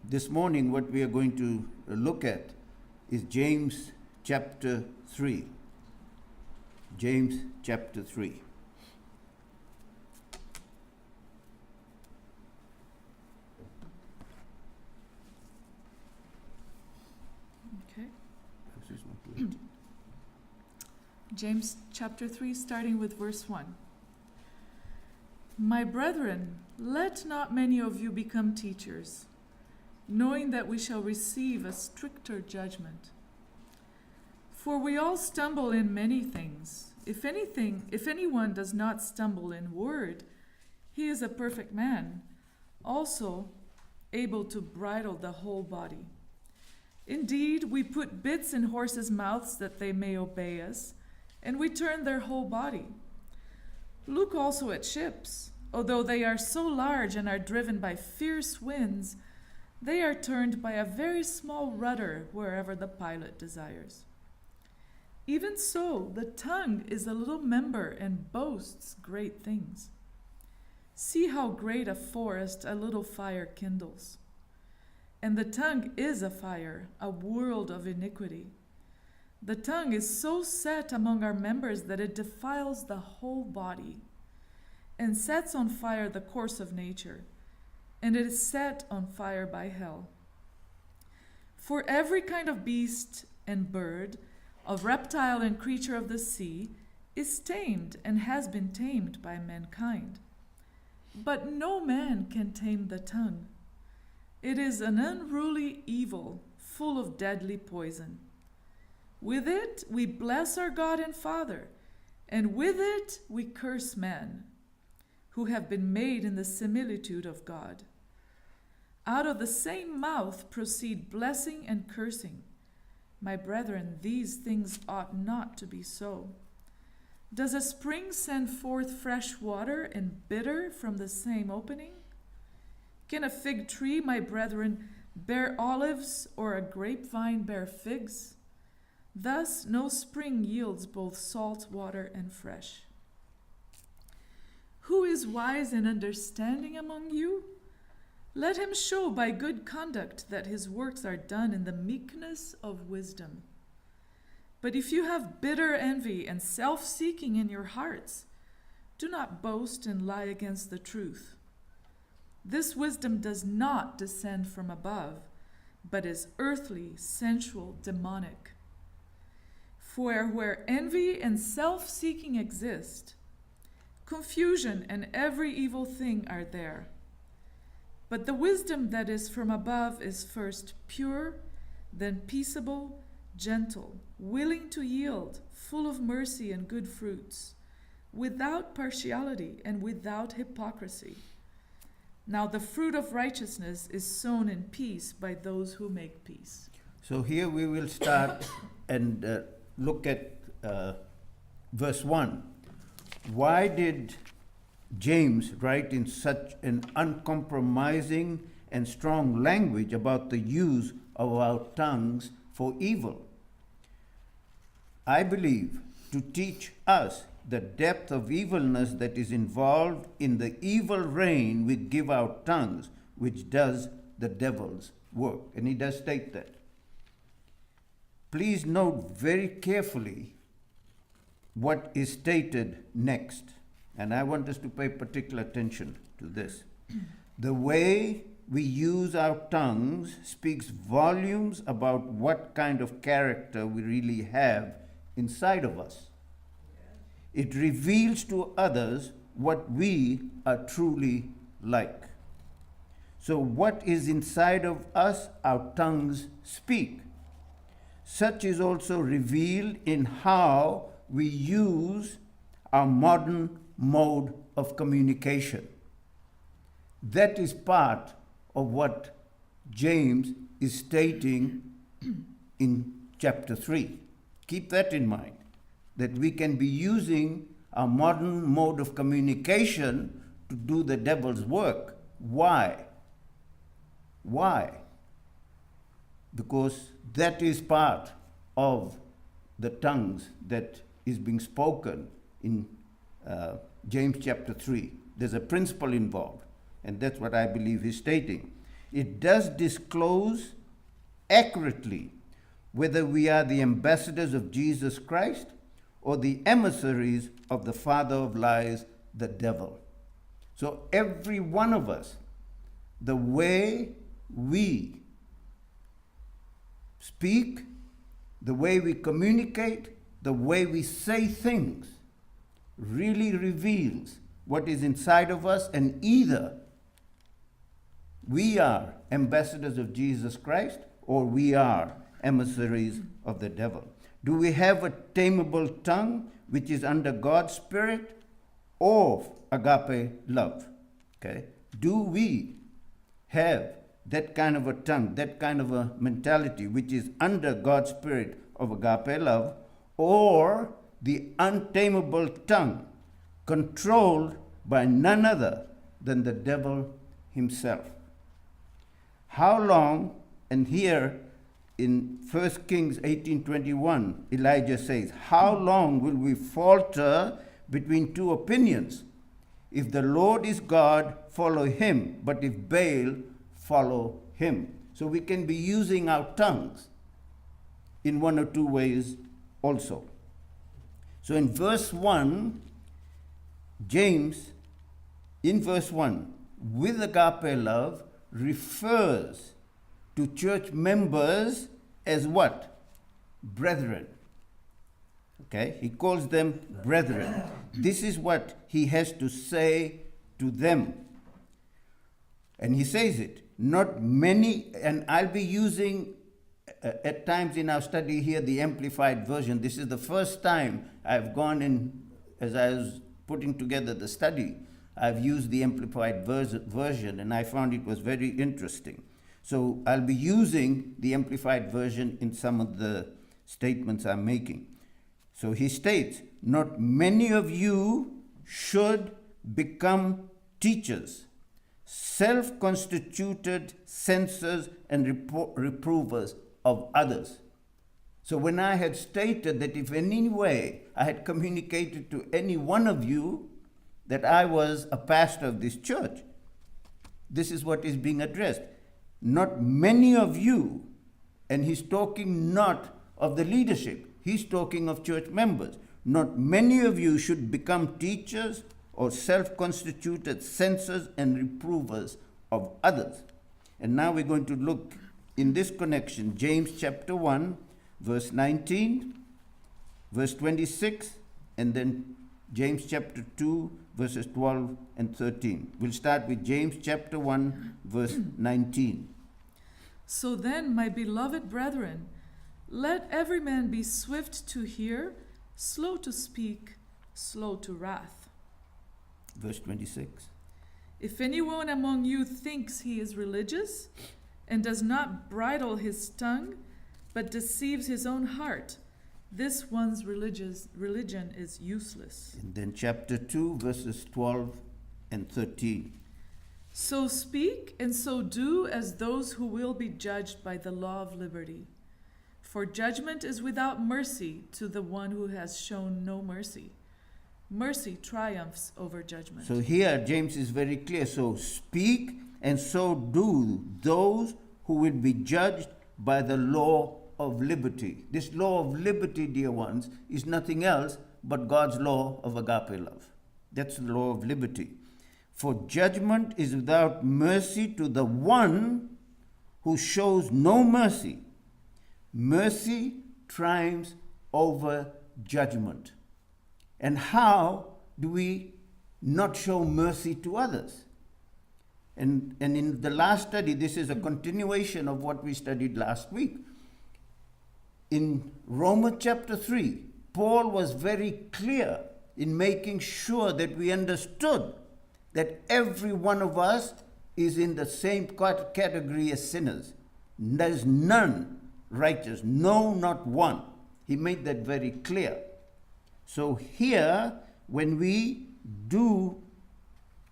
This morning, what we are going to look at is James chapter 3. James chapter 3. Okay. James chapter 3, starting with verse 1. My brethren, let not many of you become teachers, knowing that we shall receive a stricter judgment. For we all stumble in many things. If anyone does not stumble in word, he is a perfect man, also able to bridle the whole body. Indeed, we put bits in horses' mouths that they may obey us, and we turn their whole body. Look also at ships. Although they are so large and are driven by fierce winds, they are turned by a very small rudder wherever the pilot desires. Even so, the tongue is a little member and boasts great things. See how great a forest a little fire kindles. And the tongue is a fire, a world of iniquity. The tongue is so set among our members that it defiles the whole body and sets on fire the course of nature, and it is set on fire by hell. For every kind of beast and bird, of reptile and creature of the sea, is tamed and has been tamed by mankind. But no man can tame the tongue. It is an unruly evil, full of deadly poison. With it we bless our God and Father, and with it we curse man, who have been made in the similitude of God. Out of the same mouth proceed blessing and cursing. My brethren, these things ought not to be so. Does a spring send forth fresh water and bitter from the same opening? Can a fig tree, my brethren, bear olives, or a grapevine bear figs? Thus no spring yields both salt water and fresh. Who is wise and understanding among you? Let him show by good conduct that his works are done in the meekness of wisdom. But if you have bitter envy and self-seeking in your hearts, do not boast and lie against the truth. This wisdom does not descend from above, but is earthly, sensual, demonic. For where envy and self-seeking exist, confusion and every evil thing are there. But the wisdom that is from above is first pure, then peaceable, gentle, willing to yield, full of mercy and good fruits, without partiality and without hypocrisy. Now the fruit of righteousness is sown in peace by those who make peace. So here we will start and look at verse 1. Why did James write in such an uncompromising and strong language about the use of our tongues for evil? I believe to teach us the depth of evilness that is involved in the evil reign we give our tongues, which does the devil's work. And he does state that. Please note very carefully what is stated next. And I want us to pay particular attention to this. The way we use our tongues speaks volumes about what kind of character we really have inside of us. It reveals to others what we are truly like. So what is inside of us, our tongues speak. Such is also revealed in how we use our modern mode of communication. That is part of what James is stating in chapter 3. Keep that in mind, that we can be using our modern mode of communication to do the devil's work. Why? Why? Because that is part of the tongues that is being spoken in James chapter 3. There's a principle involved, and that's what I believe he's stating. it does disclose accurately whether we are the ambassadors of Jesus Christ or the emissaries of the father of lies, the devil. So every one of us, the way we speak, the way we communicate, the way we say things really reveals what is inside of us, and either we are ambassadors of Jesus Christ or we are emissaries of the devil. Do we have a tameable tongue which is under God's Spirit or agape love? Okay? Do we have that kind of a tongue, that kind of a mentality which is under God's Spirit of agape love, or the untamable tongue controlled by none other than the devil himself? How long, and here in 1 Kings 18:21, Elijah says, how long will we falter between two opinions? If the Lord is God, follow him, but if Baal, follow him. So we can be using our tongues in one or two ways also. So in verse 1, James, in verse 1, with agape love, refers to church members as what? Brethren. Okay? He calls them brethren. This is what he has to say to them. And he says it. Not many, and I'll be using at times in our study here the Amplified Version. This is the first time I've gone in, as I was putting together the study, I've used the Amplified Version, and I found it was very interesting. So I'll be using the Amplified Version in some of the statements I'm making. So he states, not many of you should become teachers, self-constituted censors and reprovers of others. So when I had stated that if in any way I had communicated to any one of you that I was a pastor of this church, this is what is being addressed. Not many of you, and he's talking not of the leadership, he's talking of church members. Not many of you should become teachers or self-constituted censors and reprovers of others. And now we're going to look in this connection, James chapter 1, verse 19, verse 26, and then James chapter 2, verses 12 and 13. We'll start with James chapter 1, verse 19. So then, my beloved brethren, let every man be swift to hear, slow to speak, slow to wrath. Verse 26. If anyone among you thinks he is religious and does not bridle his tongue, but deceives his own heart, this one's religion is useless. And then chapter 2, verses 12 and 13. So speak and so do as those who will be judged by the law of liberty. For judgment is without mercy to the one who has shown no mercy. Mercy triumphs over judgment. So here James is very clear. So speak and so do those who will be judged by the law of liberty. This law of liberty, dear ones, is nothing else but God's law of agape love. That's the law of liberty. For judgment is without mercy to the one who shows no mercy. Mercy triumphs over judgment. And how do we not show mercy to others? And in the last study, this is a continuation of what we studied last week. In Romans chapter 3, Paul was very clear in making sure that we understood that every one of us is in the same category as sinners. There is none righteous, no, not one. He made that very clear. So here, when we do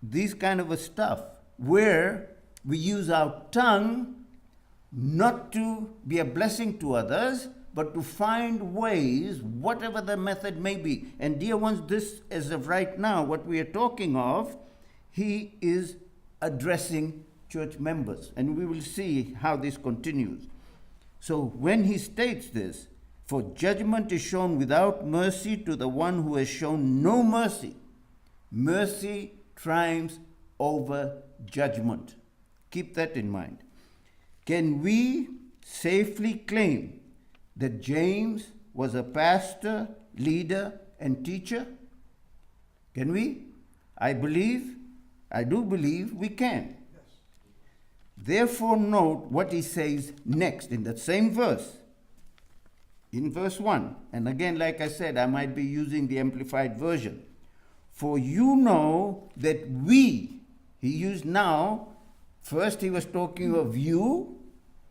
this kind of a stuff, where we use our tongue not to be a blessing to others, but to find ways, whatever the method may be. And dear ones, this, as of right now, what we are talking of, he is addressing church members, and we will see how this continues. So when he states this, for judgment is shown without mercy to the one who has shown no mercy. Mercy triumphs over judgment. Keep that in mind. Can we safely claim that James was a pastor, leader, and teacher? Can we? I do believe we can. Therefore, note what he says next in that same verse. In verse 1, and again, like I said, I might be using the Amplified Version. For you know that we, he used now, first he was talking of you,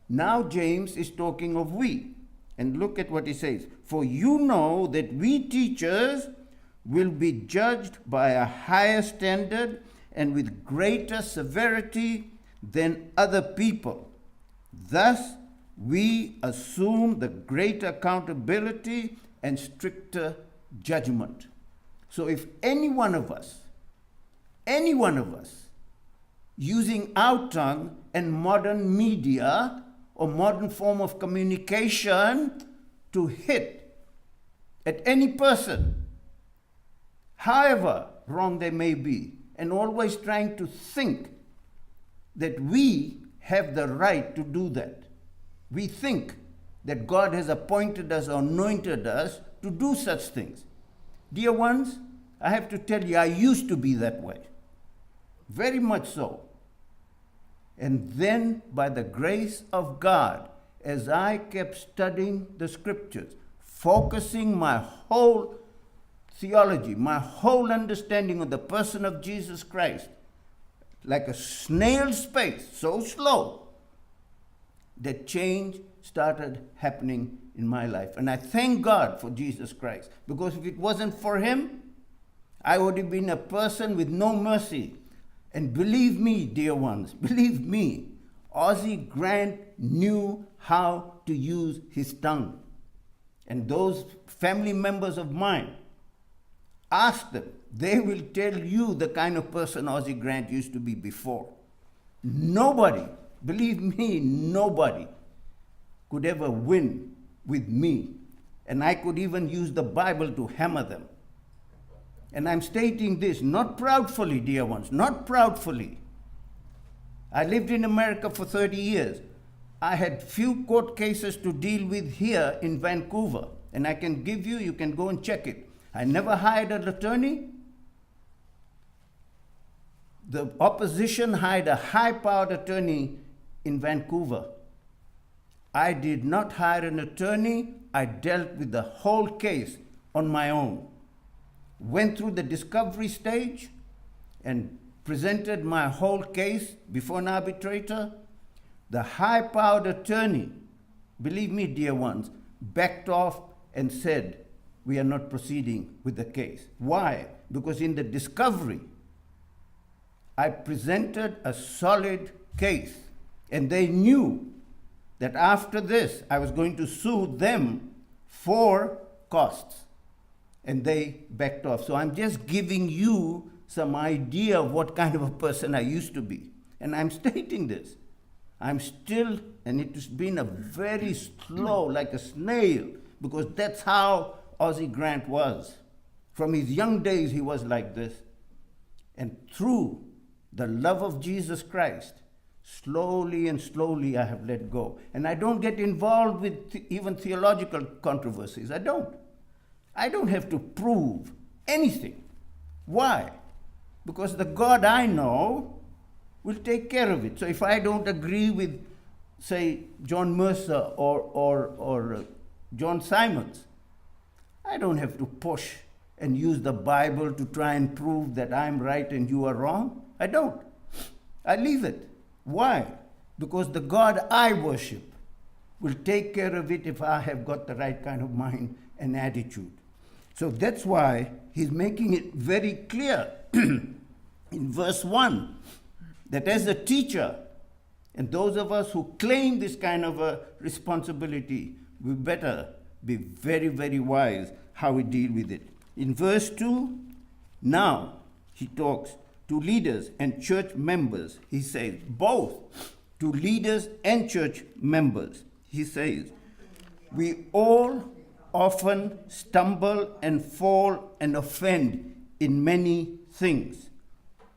now James is talking of we. And look at what he says. For you know that we teachers will be judged by a higher standard and with greater severity than other people. Thus, we assume the greater accountability and stricter judgment. So if any one of us, using our tongue and modern media or modern form of communication to hit at any person, however wrong they may be, and always trying to think that we have the right to do that. We think that God has appointed us or anointed us to do such things. Dear ones, I have to tell you, I used to be that way. Very much so. And then, by the grace of God, as I kept studying the scriptures, focusing my whole theology, my whole understanding of the person of Jesus Christ, like a snail's pace, so slow, that change started happening in my life. And I thank God for Jesus Christ, because if it wasn't for him, I would have been a person with no mercy. And believe me, dear ones, believe me, Ozzie Grant knew how to use his tongue. And those family members of mine, ask them. They will tell you the kind of person Ozzie Grant used to be before. Nobody, believe me, nobody could ever win with me. And I could even use the Bible to hammer them. And I'm stating this not proudfully, dear ones, not proudfully. I lived in America for 30 years. I had few court cases to deal with here in Vancouver. And I can give you can go and check it. I never hired an attorney. The opposition hired a high-powered attorney in Vancouver. I did not hire an attorney. I dealt with the whole case on my own. Went through the discovery stage and presented my whole case before an arbitrator. The high-powered attorney, believe me, dear ones, backed off and said, we are not proceeding with the case. Why? Because in the discovery, I presented a solid case, and they knew that after this, I was going to sue them for costs. And they backed off. So I'm just giving you some idea of what kind of a person I used to be. And I'm stating this. I'm still, and it has been a very slow, like a snail, because that's how Ozzie Grant was. From his young days, he was like this. And through the love of Jesus Christ, slowly and slowly I have let go. And I don't get involved with even theological controversies. I don't have to prove anything. Why? Because the God I know will take care of it. So if I don't agree with, say, John Mercer or John Simons, I don't have to push and use the Bible to try and prove that I'm right and you are wrong. I don't. I leave it. Why? Because the God I worship will take care of it if I have got the right kind of mind and attitude. So that's why he's making it very clear in verse 1 that as a teacher, and those of us who claim this kind of a responsibility, we better be very, very wise how we deal with it. In verse 2, now he talks, to leaders and church members, he says, both to leaders and church members, he says, we all often stumble and fall and offend in many things.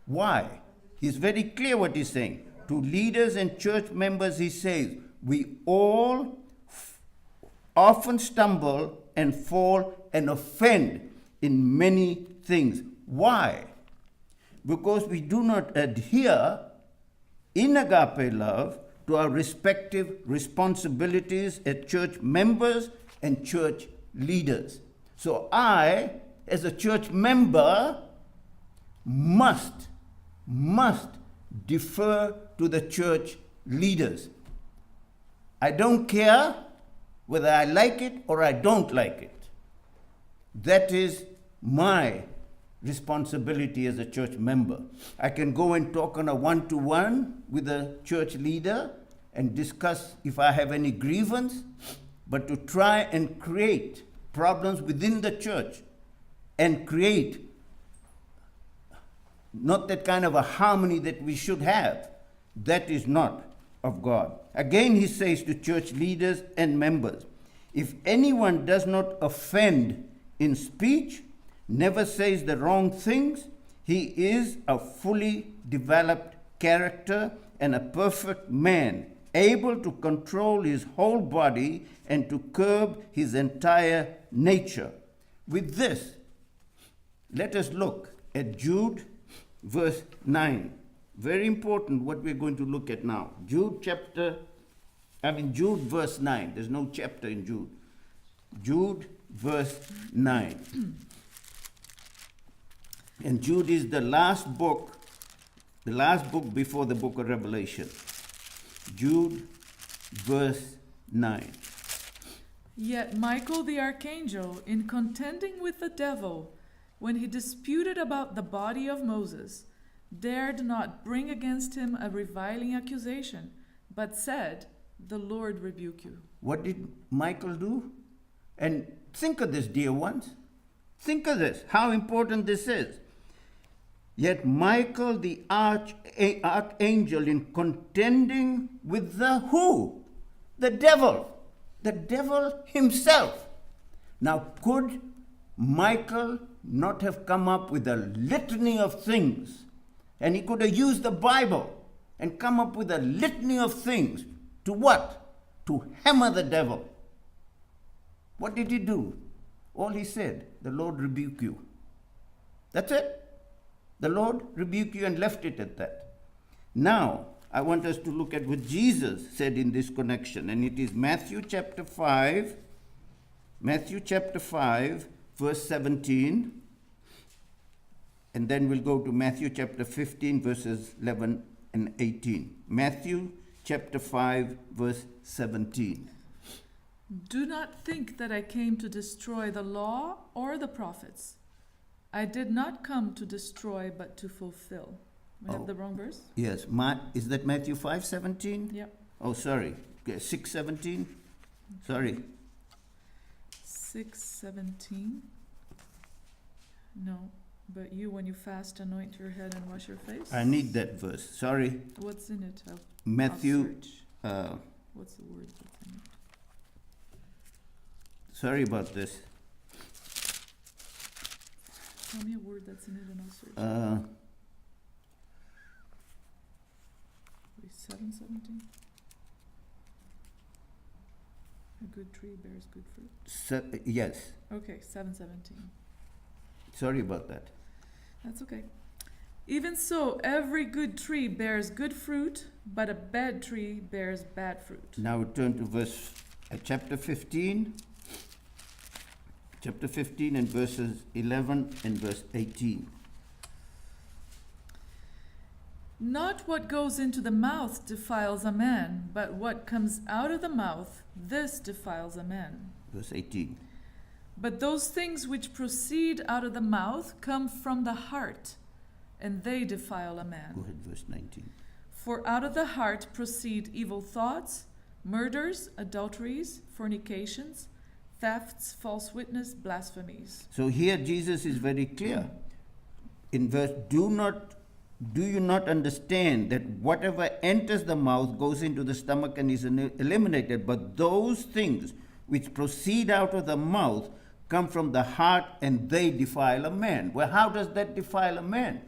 Why? He's very clear what he's saying. To leaders and church members, he says, we all often stumble and fall and offend in many things. Why? Because we do not adhere in agape love to our respective responsibilities as church members and church leaders. So I, as a church member, must defer to the church leaders. I don't care whether I like it or I don't like it. That is my responsibility as a church member. I can go and talk on a one-to-one with a church leader and discuss if I have any grievance, but to try and create problems within the church and create not that kind of a harmony that we should have, that is not of God. Again, he says to church leaders and members, if anyone does not offend in speech, never says the wrong things, he is a fully developed character and a perfect man, able to control his whole body and to curb his entire nature. With this, let us look at Jude verse 9. Very important what we're going to look at now. Jude verse 9. There's no chapter in Jude. Jude verse 9. And Jude is the last book before the book of Revelation. Jude verse 9. Yet Michael the archangel, in contending with the devil, when he disputed about the body of Moses, dared not bring against him a reviling accusation, but said, the Lord rebuke you. What did Michael do? And think of this, dear ones. Think of this, how important this is. Yet Michael the archangel, in contending with the who? The devil. The devil himself. Now, could Michael not have come up with a litany of things? And he could have used the Bible and come up with a litany of things. To what? To hammer the devil. What did he do? All he said, the Lord rebuke you. That's it. The Lord rebuke you, and left it at that. Now, I want us to look at what Jesus said in this connection, and it is Matthew chapter 5, verse 17, and then we'll go to Matthew chapter 15, verses 11 and 18. Matthew chapter 5, verse 17. Do not think that I came to destroy the law or the prophets. I did not come to destroy, but to fulfill. We have the wrong verse? Yes. Is that Matthew 5:17? Yep. Oh, sorry. 6:17? Sorry. 6:17. No, but you, when you fast, anoint your head and wash your face. I need that verse. Sorry. What's in it? I'll Matthew. search. What's the word that's in it? Sorry about this. Tell me a word that's in it and I'll search. 7:17. A good tree bears good fruit. Yes. Okay, 7:17. Sorry about that. That's okay. Even so, every good tree bears good fruit, but a bad tree bears bad fruit. Now we turn to chapter 15. Chapter 15 and verses 11 and verse 18. Not what goes into the mouth defiles a man, but what comes out of the mouth, this defiles a man. Verse 18. But those things which proceed out of the mouth come from the heart, and they defile a man. Go ahead, verse 19. For out of the heart proceed evil thoughts, murders, adulteries, fornications, thefts, false witness, blasphemies. So here Jesus is very clear. In verse, do not Do you not understand that whatever enters the mouth goes into the stomach and is eliminated, but those things which proceed out of the mouth come from the heart and they defile a man? Well, how does that defile a man?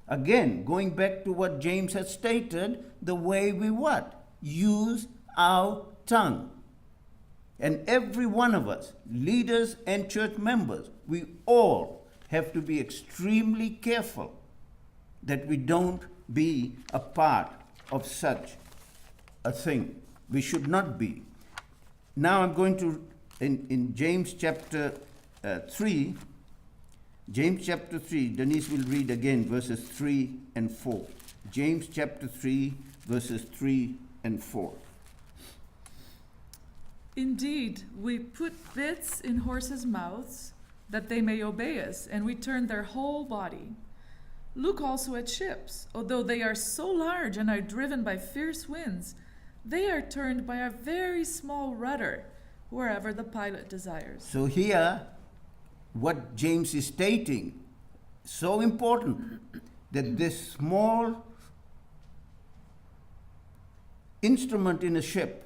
Again, going back to what James has stated, the way we what? Use our tongue. And every one of us, leaders and church members, we all have to be extremely careful that we don't be a part of such a thing. We should not be. Now I'm going to, in James chapter 3, James chapter 3, Denise will read again verses 3 and 4. James chapter 3, verses 3 and 4. Indeed, we put bits in horses' mouths that they may obey us, and we turn their whole body. Look also at ships. Although they are so large and are driven by fierce winds, they are turned by a very small rudder wherever the pilot desires. So here, what James is stating, so important, that this small instrument in a ship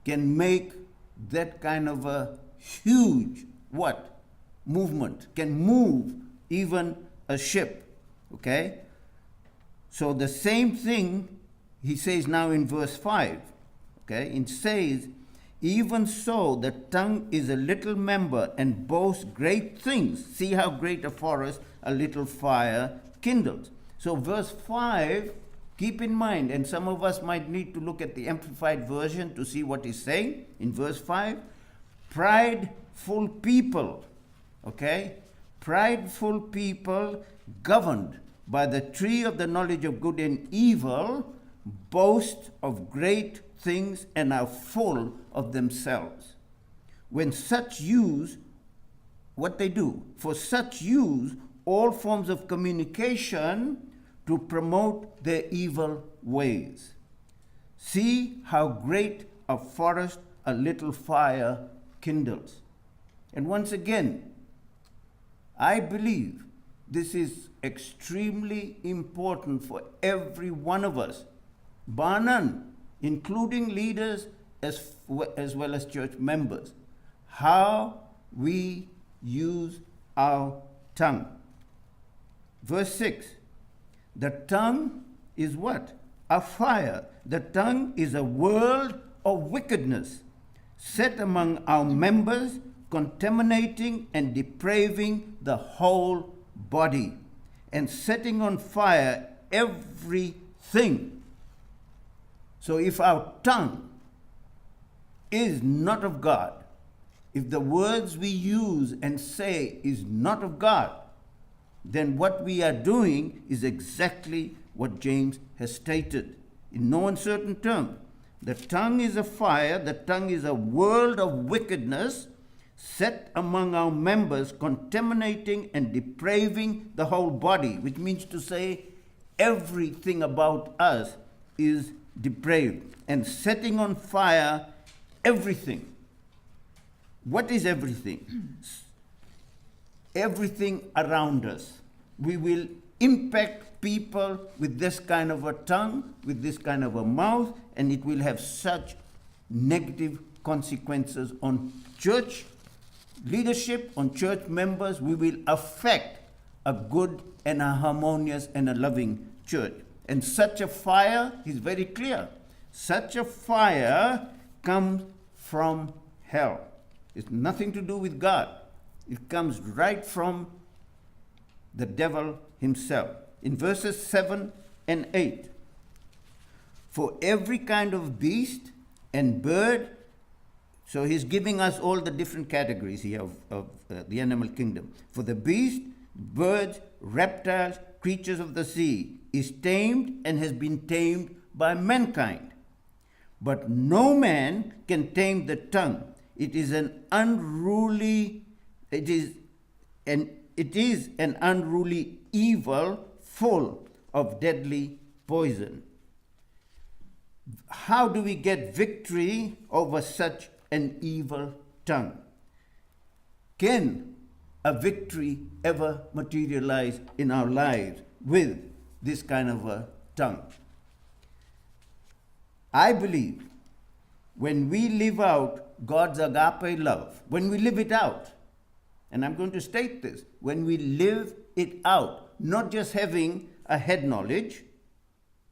can make that kind of a huge, movement, can move even a ship, okay? So the same thing he says now in verse 5, okay? It says, even so the tongue is a little member and boasts great things. See how great a forest a little fire kindles. So verse 5, keep in mind, and some of us might need to look at the Amplified Version to see what he's saying in verse 5. Prideful people, okay? Prideful people governed by the tree of the knowledge of good and evil boast of great things and are full of themselves. When such use, what they do? For such use all forms of communication to promote their evil ways. See how great a forest a little fire kindles. And once again, I believe this is extremely important for every one of us, bar none, including leaders as well as church members, how we use our tongue. Verse 6, the tongue is what? A fire. The tongue is a world of wickedness set among our members, contaminating and depraving the whole body and setting on fire everything. So if our tongue is not of God, if the words we use and say is not of God, then what we are doing is exactly what James has stated in no uncertain term. The tongue is a fire, the tongue is a world of wickedness set among our members, contaminating and depraving the whole body, which means to say everything about us is depraved, and setting on fire everything. What is everything? Everything around us. We will impact people with this kind of a tongue, with this kind of a mouth, and it will have such negative consequences on church leadership, on church members. We will affect a good and a harmonious and a loving church. And such a fire is very clear. Such a fire comes from hell. It's nothing to do with God. It comes right from the devil himself. In verses 7 and 8, for every kind of beast and bird, so he's giving us all the different categories here of the animal kingdom. For the beast, birds, reptiles, creatures of the sea, is tamed and has been tamed by mankind. But no man can tame the tongue. It is an unruly evil full of deadly poison. How do we get victory over such an evil tongue? Can a victory ever materialize in our lives with this kind of a tongue. I believe when we live out God's agape love, when we live it out, and I'm going to state this, when we live it out, not just having a head knowledge,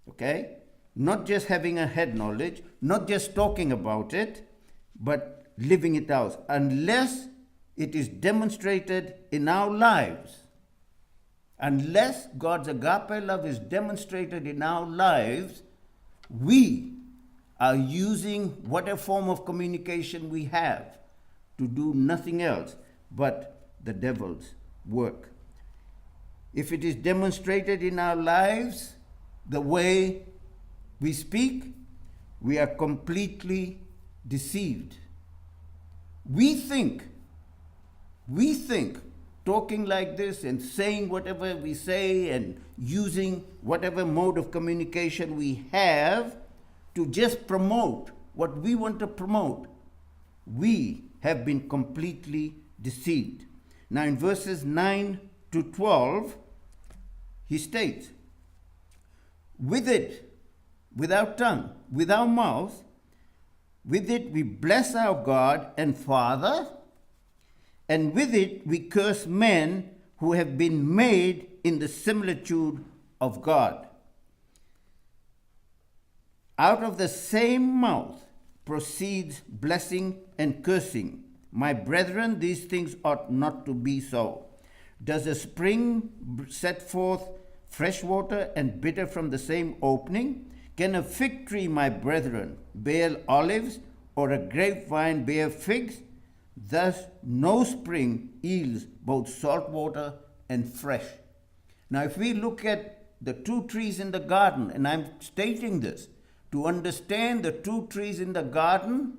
okay? Not just having a head knowledge, not just talking about it, but living it out. Unless it is demonstrated in our lives, unless God's agape love is demonstrated in our lives, we are using whatever form of communication we have to do nothing else but the devil's work. If it is demonstrated in our lives, the way we speak, we are completely deceived. We think talking like this and saying whatever we say and using whatever mode of communication we have to just promote what we want to promote, we have been completely deceived. Now in verses 9 to 12, he states, with it, with our tongue, with our mouth, with it we bless our God and Father, and with it we curse men who have been made in the similitude of God. Out of the same mouth proceeds blessing and cursing. My brethren, these things ought not to be so. Does a spring set forth fresh water and bitter from the same opening? Can a fig tree, my brethren, bear olives, or a grapevine bear figs? Thus no spring yields both salt water and fresh. Now if we look at the two trees in the garden, and I'm stating this, to understand the two trees in the garden,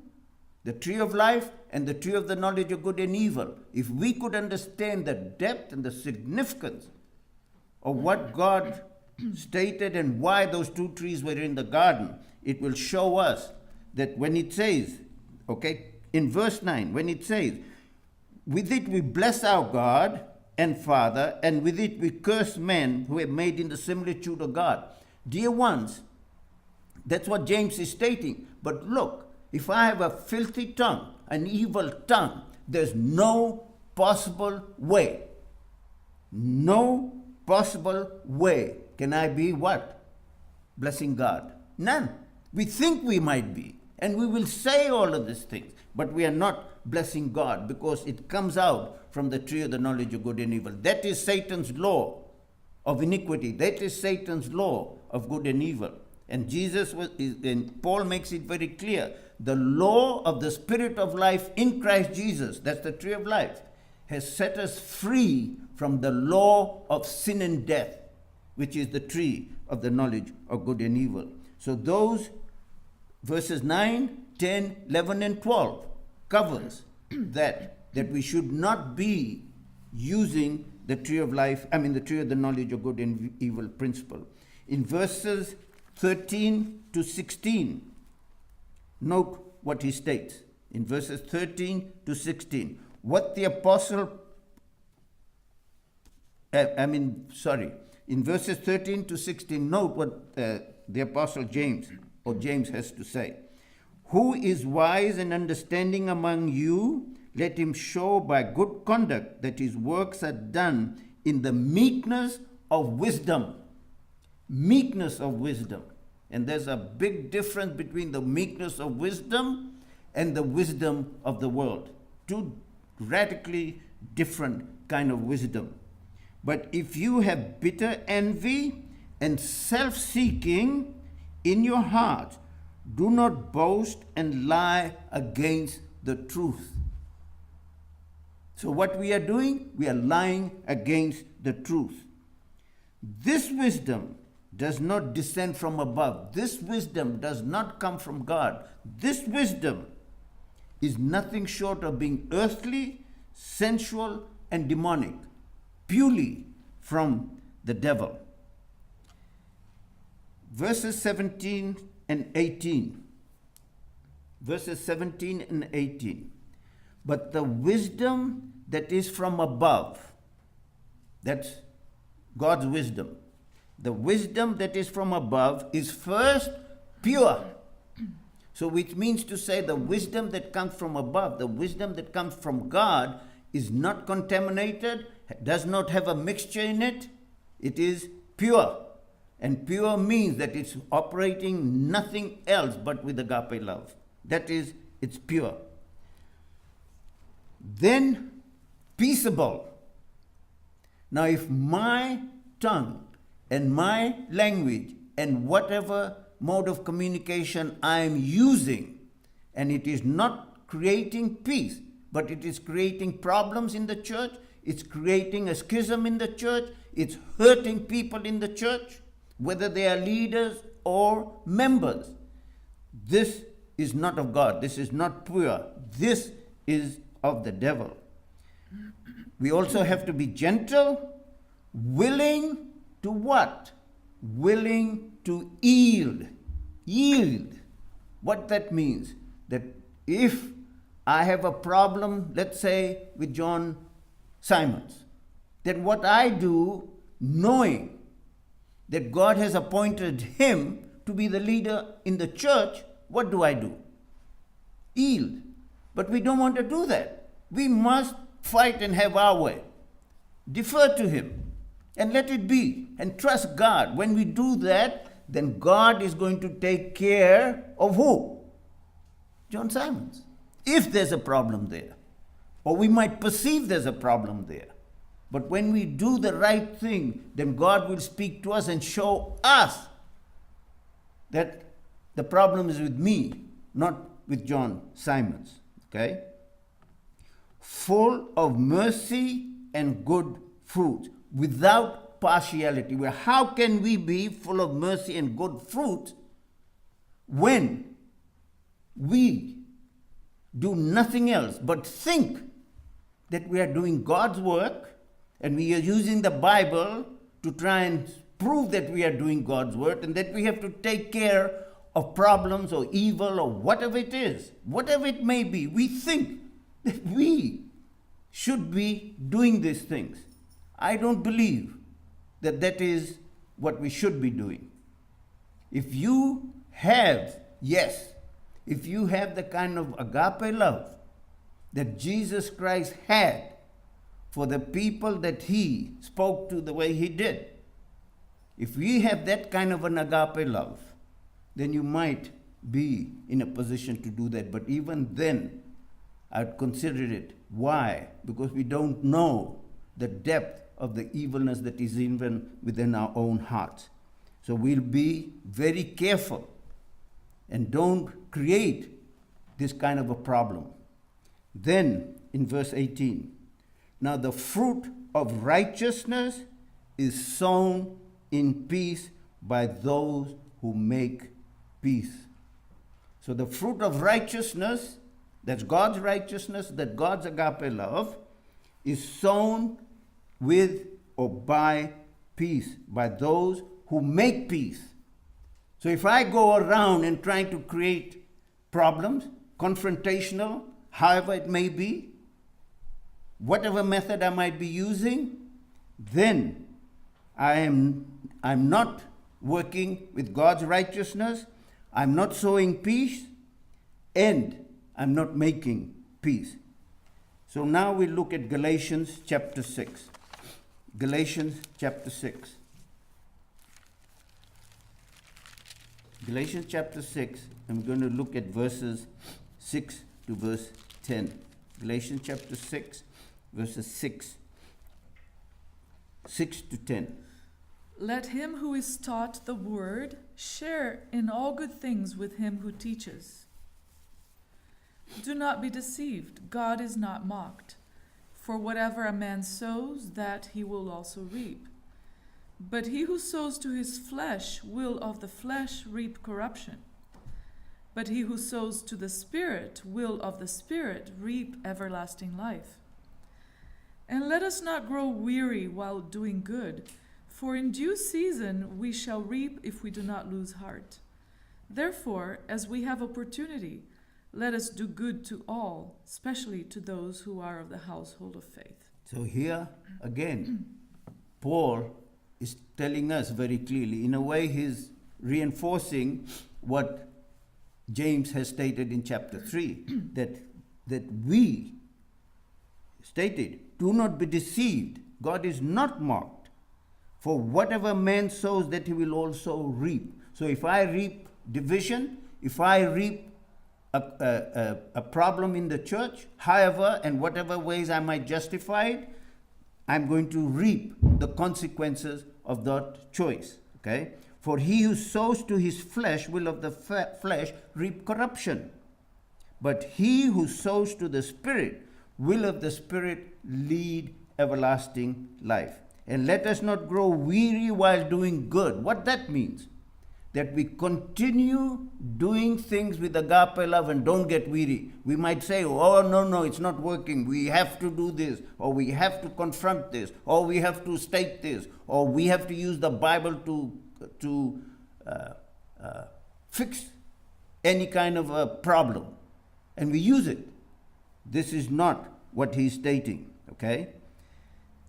the tree of life and the tree of the knowledge of good and evil, if we could understand the depth and the significance of what God stated and why those two trees were in the garden, it will show us that when it says, okay, in verse 9, when it says, with it we bless our God and Father, and with it we curse men who are made in the similitude of God. Dear ones, that's what James is stating. But look, if I have a filthy tongue, an evil tongue, there's no possible way can I be what? Blessing God. None. We think we might be, and we will say all of these things, but we are not blessing God because it comes out from the tree of the knowledge of good and evil. That is Satan's law of iniquity. That is Satan's law of good and evil. And and Paul makes it very clear. The law of the Spirit of life in Christ Jesus, that's the tree of life, has set us free from the law of sin and death, which is the tree of the knowledge of good and evil. So those verses 9, 10, 11, and 12 covers that we should not be using the tree of life, the tree of the knowledge of good and evil principle. In verses 13 to 16, note what he states. In verses 13 to 16, what the apostle, in verses 13 to 16, note what the apostle James has to say. Who is wise and understanding among you? Let him show by good conduct that his works are done in the meekness of wisdom. Meekness of wisdom. And there's a big difference between the meekness of wisdom and the wisdom of the world. Two radically different kind of wisdom. But if you have bitter envy and self-seeking in your heart, do not boast and lie against the truth. So what we are doing, we are lying against the truth. This wisdom does not descend from above. This wisdom does not come from God. This wisdom is nothing short of being earthly, sensual, and demonic, purely from the devil. Verses 17 and 18. Verses 17 and 18. But the wisdom that is from above, that's God's wisdom, The wisdom that is from above is first pure. So which means to say the wisdom that comes from above, the wisdom that comes from God is not contaminated, does not have a mixture in it. It is pure. And pure means that it's operating nothing else but with agape love. That is, it's pure. Then, peaceable. Now, if my tongue and my language and whatever mode of communication I am using, and it is not creating peace, but it is creating problems in the church, it's creating a schism in the church, it's hurting people in the church, whether they are leaders or members. This is not of God. This is not pure. This is of the devil. We also have to be gentle, willing to what? Willing to yield. Yield. What that means? That if I have a problem, let's say, with John Simons, then what I do, knowing that God has appointed him to be the leader in the church, what do I do? Yield. But we don't want to do that. We must fight and have our way. Defer to him and let it be and trust God. When we do that, then God is going to take care of who? John Simons. If there's a problem there, or we might perceive there's a problem there. But when we do the right thing, then God will speak to us and show us that the problem is with me, not with John Simons. Okay? Full of mercy and good fruit, without partiality. Well, how can we be full of mercy and good fruit when we do nothing else but think that we are doing God's work and we are using the Bible to try and prove that we are doing God's work and that we have to take care of problems or evil or whatever it is, whatever it may be. We think that we should be doing these things. I don't believe that that is what we should be doing. If you have, if you have the kind of agape love that Jesus Christ had for the people that he spoke to the way he did, if we have that kind of an agape love, then you might be in a position to do that. But even then, I'd consider it. Why? Because we don't know the depth of the evilness that is even within our own hearts. So we'll be very careful and don't create this kind of a problem. Then, in verse 18, now the fruit of righteousness is sown in peace by those who make peace. So the fruit of righteousness, that's God's righteousness, that God's agape love, is sown with or by peace, by those who make peace. So if I go around and trying to create problems, confrontational, however it may be, whatever method I might be using, then I'm not working with God's righteousness, I'm not sowing peace, and I'm not making peace. So now we look at Galatians chapter 6. Galatians chapter 6. Galatians chapter 6, I'm going to look at verses 6 to verse 10. Galatians chapter 6, verses 6 to 10. Let him who is taught the word share in all good things with him who teaches. Do not be deceived. God is not mocked. For whatever a man sows, that he will also reap. But he who sows to his flesh will of the flesh reap corruption. But he who sows to the Spirit will of the Spirit reap everlasting life. And let us not grow weary while doing good, for in due season we shall reap if we do not lose heart. Therefore, as we have opportunity, let us do good to all, especially to those who are of the household of faith. So here again, Paul is telling us very clearly. In a way, he's reinforcing what James has stated in chapter 3, that we stated, do not be deceived. God is not mocked. For whatever man sows, that he will also reap. So if I reap division, if I reap a problem in the church, however and whatever ways I might justify it, I'm going to reap the consequences of that choice. Okay? For he who sows to his flesh will of the flesh reap corruption. But he who sows to the Spirit will of the Spirit lead everlasting life. And let us not grow weary while doing good. What that means? That we continue doing things with agape love and don't get weary. We might say, oh, no, it's not working. We have to do this, or we have to confront this, or we have to state this, or we have to use the Bible to fix any kind of a problem. And we use it. This is not what he's stating, okay?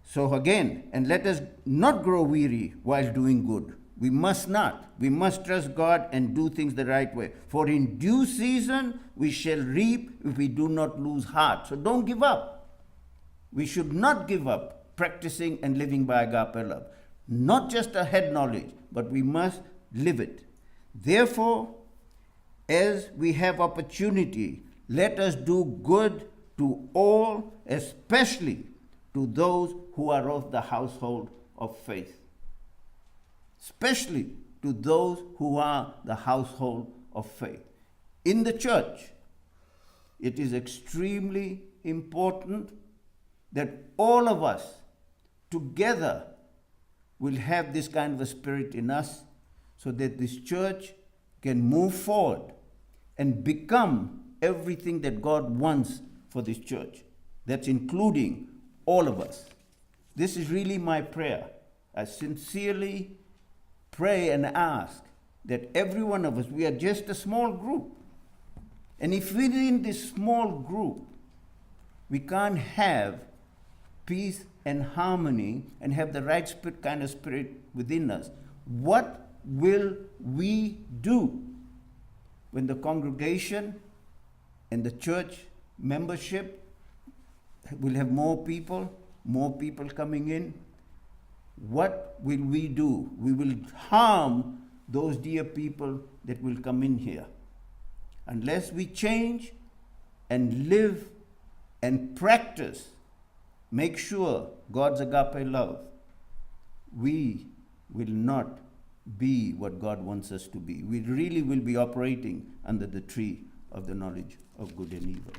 So again, and let us not grow weary while doing good. We must not. We must trust God and do things the right way. For in due season we shall reap if we do not lose heart. So don't give up. We should not give up practicing and living by agape love. Not just a head knowledge, but we must live it. Therefore, as we have opportunity, let us do good to all, especially to those who are of the household of faith. Especially to those who are the household of faith. In the church, it is extremely important that all of us together will have this kind of a spirit in us, so that this church can move forward and become everything that God wants for this church. That's including all of us. This is really my prayer. I sincerely pray and ask that every one of us, we are just a small group. And if within this small group, we can't have peace and harmony and have the right kind of spirit within us, what will we do when the congregation and the church membership will have more people coming in? What will we do? We will harm those dear people that will come in here. Unless we change and live and practice, make sure God's agape love, we will not be what God wants us to be. We really will be operating under the tree of the knowledge of good and evil.